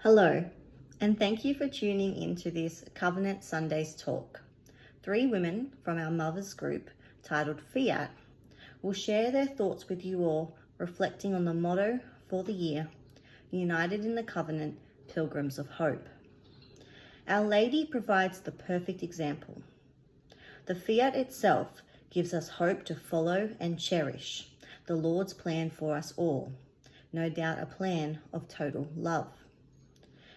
Hello, and thank you for tuning into this Covenant Sundays talk. 3 women from our mothers group, titled Fiat, will share their thoughts with you all, reflecting on the motto for the year, United in the Covenant, Pilgrims of Hope. Our Lady provides the perfect example. The Fiat itself gives us hope to follow and cherish the Lord's plan for us all, no doubt a plan of total love.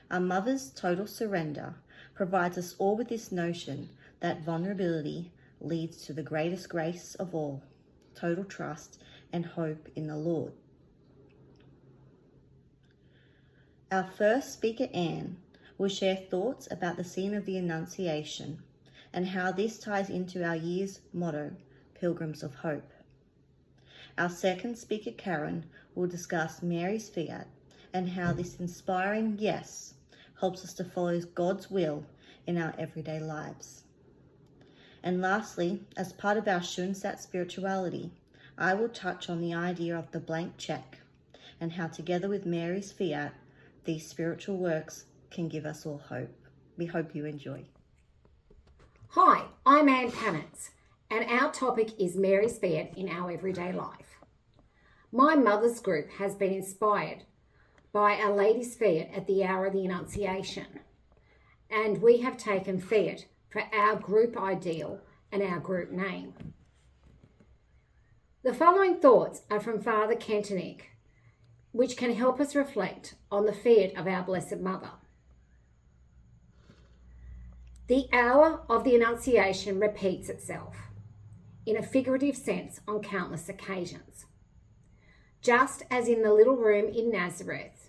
Our mother's total surrender provides us all with this notion that vulnerability leads to the greatest grace of all, total trust and hope in the Lord. Our first speaker, Anne, will share thoughts about the scene of the Annunciation and how this ties into our year's motto, Pilgrims of Hope. Our second speaker, Karen, will discuss Mary's Fiat and how this inspiring yes helps us to follow God's will in our everyday lives. And lastly, as part of our Schoenstatt spirituality, I will touch on the idea of the blank check and how together with Mary's Fiat, these spiritual works can give us all hope. We hope you enjoy. Hi, I'm Anne Pannitz, and our topic is Mary's Fiat in our everyday life. My mother's group has been inspired by Our Lady's Fiat at the hour of the Annunciation, and we have taken Fiat for our group ideal and our group name. The following thoughts are from Father Kentonick, which can help us reflect on the Fiat of our Blessed Mother. The hour of the Annunciation repeats itself, in a figurative sense, on countless occasions. Just as in the little room in Nazareth,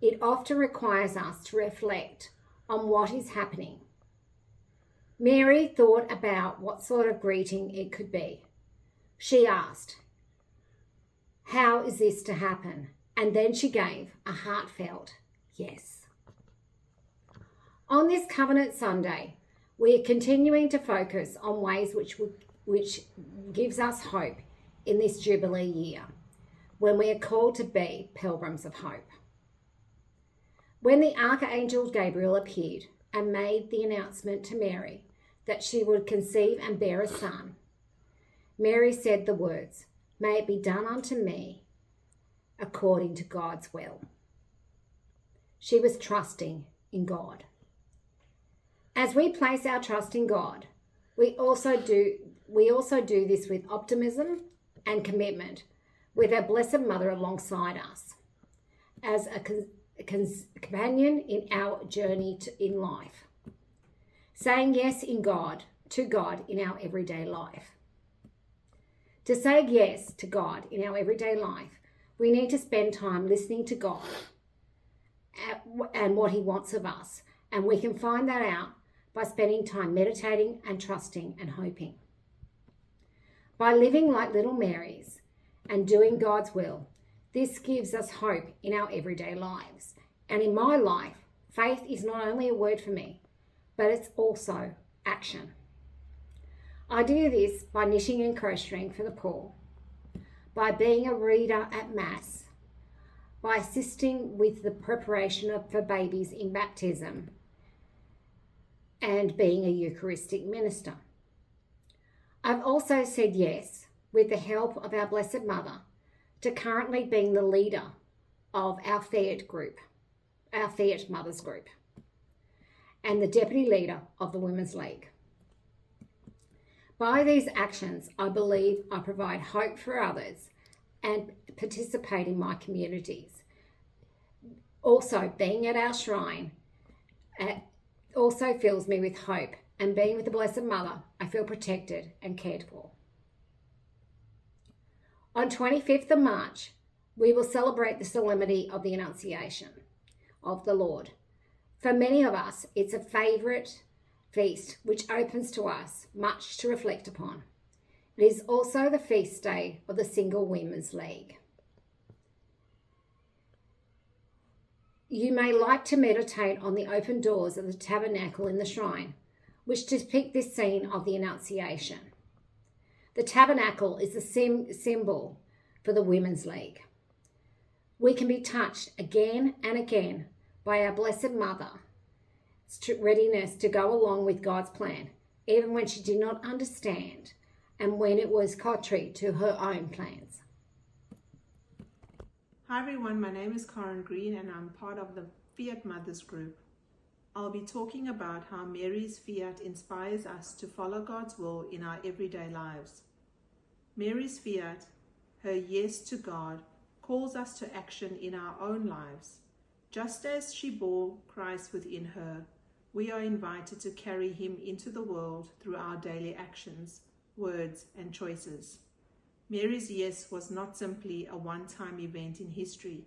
it often requires us to reflect on what is happening. Mary thought about what sort of greeting it could be. She asked, "How is this to happen?" And then she gave a heartfelt yes. On this Covenant Sunday, we are continuing to focus on ways which gives us hope in this Jubilee year, when we are called to be Pilgrims of Hope. When the Archangel Gabriel appeared and made the announcement to Mary that she would conceive and bear a son, Mary said the words, "May it be done unto me according to God's will." She was trusting in God. As we place our trust in God, we also do this with optimism and commitment, with our Blessed Mother alongside us as a companion in our journey in life, saying yes to God in our everyday life. To say yes to God in our everyday life, we need to spend time listening to God and what He wants of us, and we can find that out by spending time meditating and trusting and hoping. By living like little Marys and doing God's will, this gives us hope in our everyday lives. And in my life, faith is not only a word for me, but it's also action. I do this by knitting and crocheting for the poor, by being a reader at Mass, by assisting with the preparation for babies in baptism, and being a Eucharistic minister. I've also said yes, with the help of our Blessed Mother, to currently being the leader of our Fiat group, our Fiat Mothers group, and the deputy leader of the Women's League. By these actions, I believe I provide hope for others and participate in my communities. Also, being at our shrine also fills me with hope, and being with the Blessed Mother, I feel protected and cared for. On 25th of March, we will celebrate the solemnity of the Annunciation of the Lord. For many of us, it's a favourite feast which opens to us much to reflect upon. It is also the feast day of the Single Women's League. You may like to meditate on the open doors of the tabernacle in the shrine, which depict this scene of the Annunciation. The tabernacle is the symbol for the Women's League. We can be touched again and again by our Blessed Mother's readiness to go along with God's plan, even when she did not understand and when it was contrary to her own plans. Hi everyone, my name is Karen Green and I'm part of the Fiat Mothers group. I'll be talking about how Mary's fiat inspires us to follow God's will in our everyday lives. Mary's fiat, her yes to God, calls us to action in our own lives. Just as she bore Christ within her, we are invited to carry him into the world through our daily actions, words, and choices. Mary's yes was not simply a one-time event in history,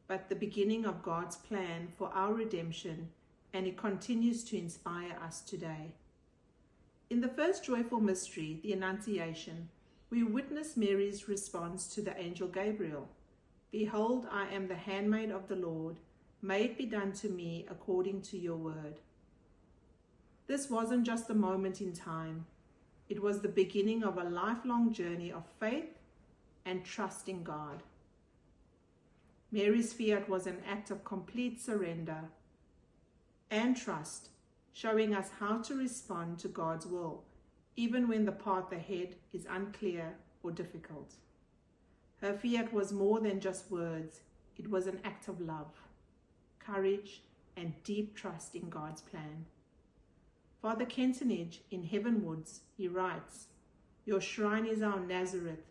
but the beginning of God's plan for our redemption, and it continues to inspire us today. In the first joyful mystery, the Annunciation, we witness Mary's response to the angel Gabriel. "Behold, I am the handmaid of the Lord. May it be done to me according to your word." This wasn't just a moment in time. It was the beginning of a lifelong journey of faith and trust in God. Mary's fiat was an act of complete surrender and trust, showing us how to respond to God's will, even when the path ahead is unclear or difficult. Her fiat was more than just words. It was an act of love, courage, and deep trust in God's plan. Father Kentonage in Heavenwoods, he writes, "Your shrine is our Nazareth,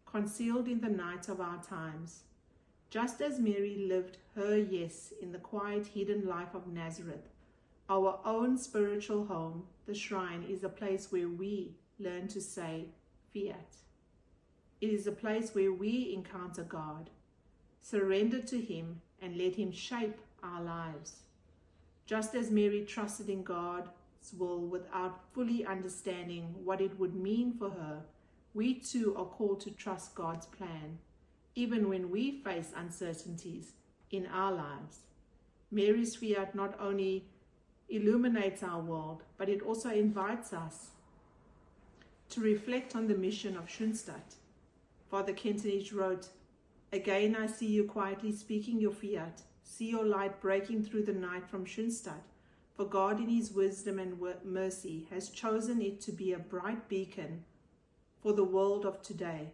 concealed in the night of our times." Just as Mary lived her yes in the quiet, hidden life of Nazareth, our own spiritual home, the shrine, is a place where we learn to say fiat. It is a place where we encounter God, surrender to him, and let him shape our lives. Just as Mary trusted in God's will without fully understanding what it would mean for her, we too are called to trust God's plan, even when we face uncertainties in our lives. Mary's fiat not only illuminates our world, but it also invites us to reflect on the mission of Schoenstatt. Father Kentonage wrote, "Again I see you quietly speaking your fiat, see your light breaking through the night from Schoenstatt, for God in his wisdom and mercy has chosen it to be a bright beacon for the world of today.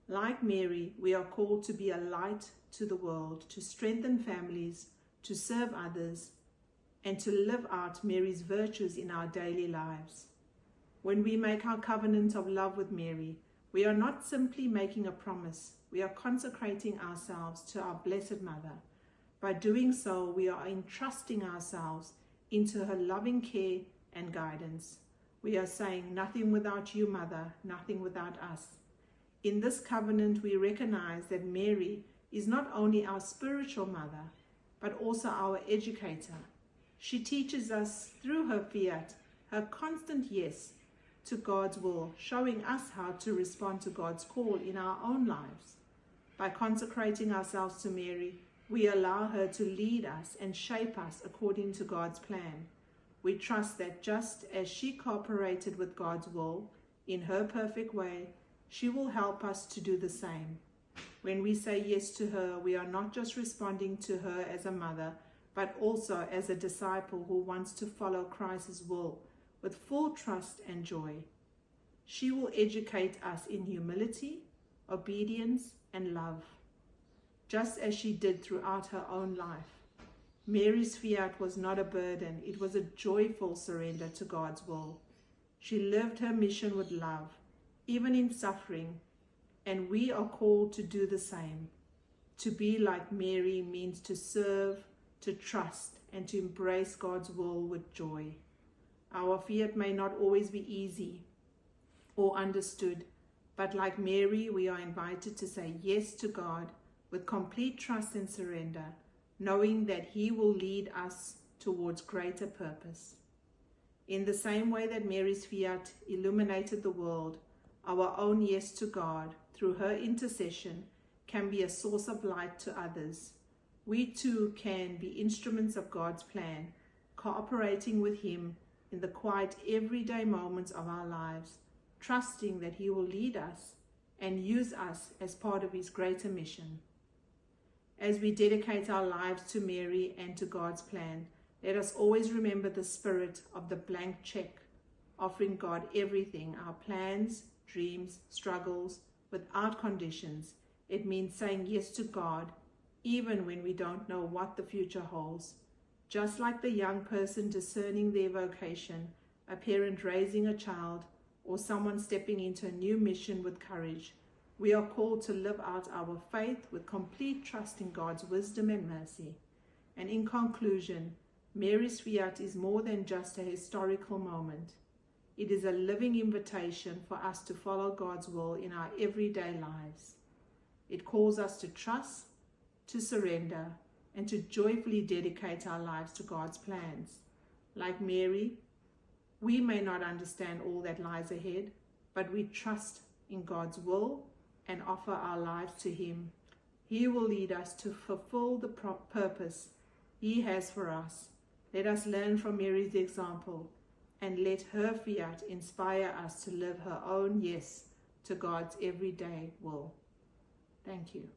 Like Mary, we are called to be a light to the world, to strengthen families, to serve others, and to live out Mary's virtues in our daily lives. When we make our covenant of love with Mary, we are not simply making a promise, we are consecrating ourselves to our Blessed Mother. By doing so, we are entrusting ourselves into her loving care and guidance. We are saying, nothing without you, Mother, nothing without us. In this covenant, we recognize that Mary is not only our spiritual mother, but also our educator. She teaches us through her fiat, her constant yes to God's will, showing us how to respond to God's call in our own lives. By consecrating ourselves to Mary, we allow her to lead us and shape us according to God's plan. We trust that just as she cooperated with God's will in her perfect way, she will help us to do the same. When we say yes to her, we are not just responding to her as a mother, but also as a disciple who wants to follow Christ's will with full trust and joy. She will educate us in humility, obedience, and love, just as she did throughout her own life. Mary's fiat was not a burden, it was a joyful surrender to God's will. She lived her mission with love, even in suffering, and we are called to do the same. To be like Mary means to serve, to trust, and to embrace God's will with joy. Our fiat may not always be easy or understood, but like Mary, we are invited to say yes to God with complete trust and surrender, knowing that he will lead us towards greater purpose. In the same way that Mary's fiat illuminated the world, our own yes to God through her intercession can be a source of light to others. We too can be instruments of God's plan, cooperating with him in the quiet everyday moments of our lives, trusting that he will lead us and use us as part of his greater mission. As we dedicate our lives to Mary and to God's plan, let us always remember the spirit of the blank check, offering God everything, our plans, dreams, struggles, without conditions. It means saying yes to God, even when we don't know what the future holds. Just like the young person discerning their vocation, a parent raising a child, or someone stepping into a new mission with courage, we are called to live out our faith with complete trust in God's wisdom and mercy. And in conclusion, Mary's fiat is more than just a historical moment. It is a living invitation for us to follow God's will in our everyday lives. It calls us to trust, to surrender, and to joyfully dedicate our lives to God's plans. Like Mary, we may not understand all that lies ahead, but we trust in God's will and offer our lives to Him. He will lead us to fulfill the purpose He has for us. Let us learn from Mary's example and let her fiat inspire us to live her own yes to God's everyday will. Thank you.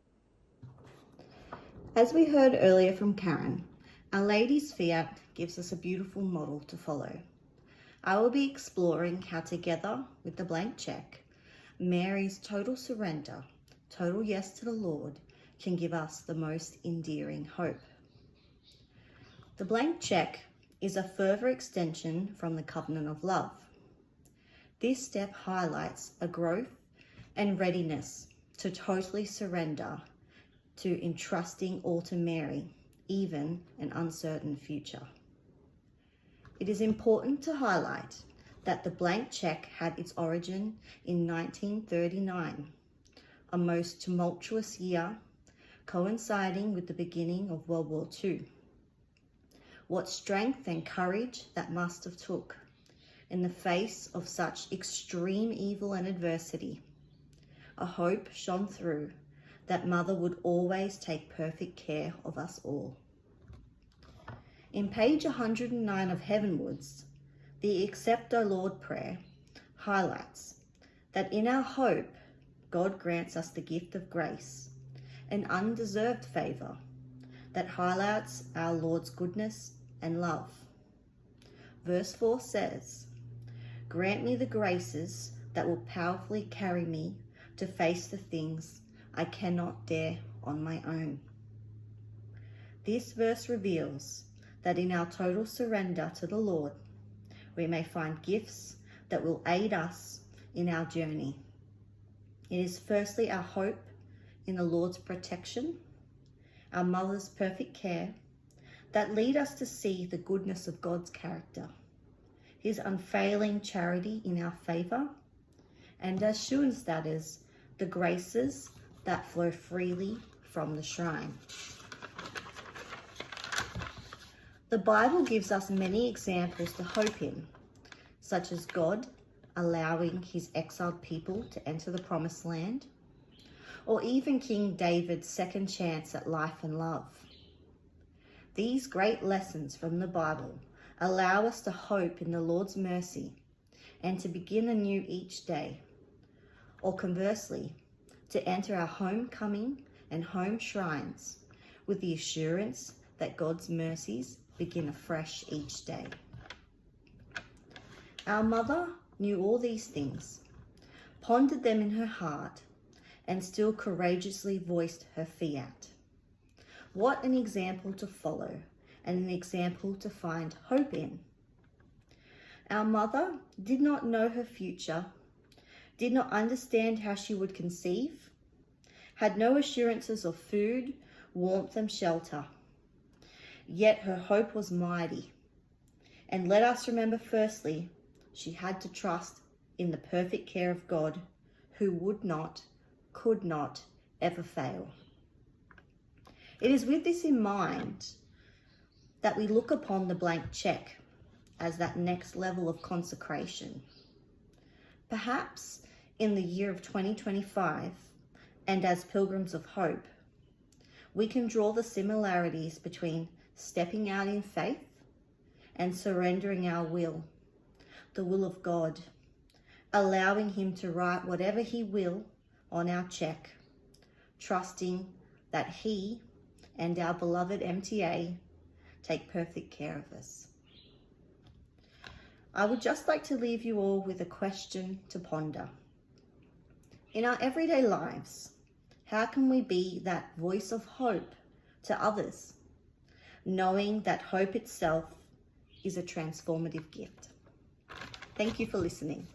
As we heard earlier from Karen, Our Lady's fiat gives us a beautiful model to follow. I will be exploring how, together with the blank check, Mary's total surrender, total yes to the Lord, can give us the most endearing hope. The blank check is a further extension from the covenant of love. This step highlights a growth and readiness to totally surrender, to entrusting all to Mary, even an uncertain future. It is important to highlight that the blank check had its origin in 1939, a most tumultuous year coinciding with the beginning of World War II. What strength and courage that must have took in the face of such extreme evil and adversity. A hope shone through that Mother would always take perfect care of us all. In page 109 of Heavenwards, the Accept, O Lord prayer highlights that in our hope, God grants us the gift of grace, an undeserved favour that highlights our Lord's goodness and love. Verse 4 says, "Grant me the graces that will powerfully carry me to face the things I cannot dare on my own." This verse reveals that in our total surrender to the Lord, we may find gifts that will aid us in our journey. It is firstly our hope in the Lord's protection, our Mother's perfect care, that lead us to see the goodness of God's character, His unfailing charity in our favour, and as Schoenstatters, the graces that flow freely from the shrine. The Bible gives us many examples to hope in, such as God allowing His exiled people to enter the promised land, or even King David's second chance at life and love. These great lessons from the Bible allow us to hope in the Lord's mercy and to begin anew each day, or conversely, to enter our homecoming and home shrines with the assurance that God's mercies begin afresh each day. Our Mother knew all these things, pondered them in her heart, and still courageously voiced her fiat. What an example to follow, and an example to find hope in. Our Mother did not know her future, did not understand how she would conceive, had no assurances of food, warmth, and shelter. Yet her hope was mighty. And let us remember firstly, she had to trust in the perfect care of God, who would not, could not ever fail. It is with this in mind that we look upon the blank check as that next level of consecration. Perhaps in the year of 2025, and as Pilgrims of Hope, we can draw the similarities between stepping out in faith and surrendering our will, the will of God, allowing Him to write whatever He will on our check, trusting that He and our beloved MTA take perfect care of us. I would just like to leave you all with a question to ponder. In our everyday lives, how can we be that voice of hope to others, knowing that hope itself is a transformative gift? Thank you for listening.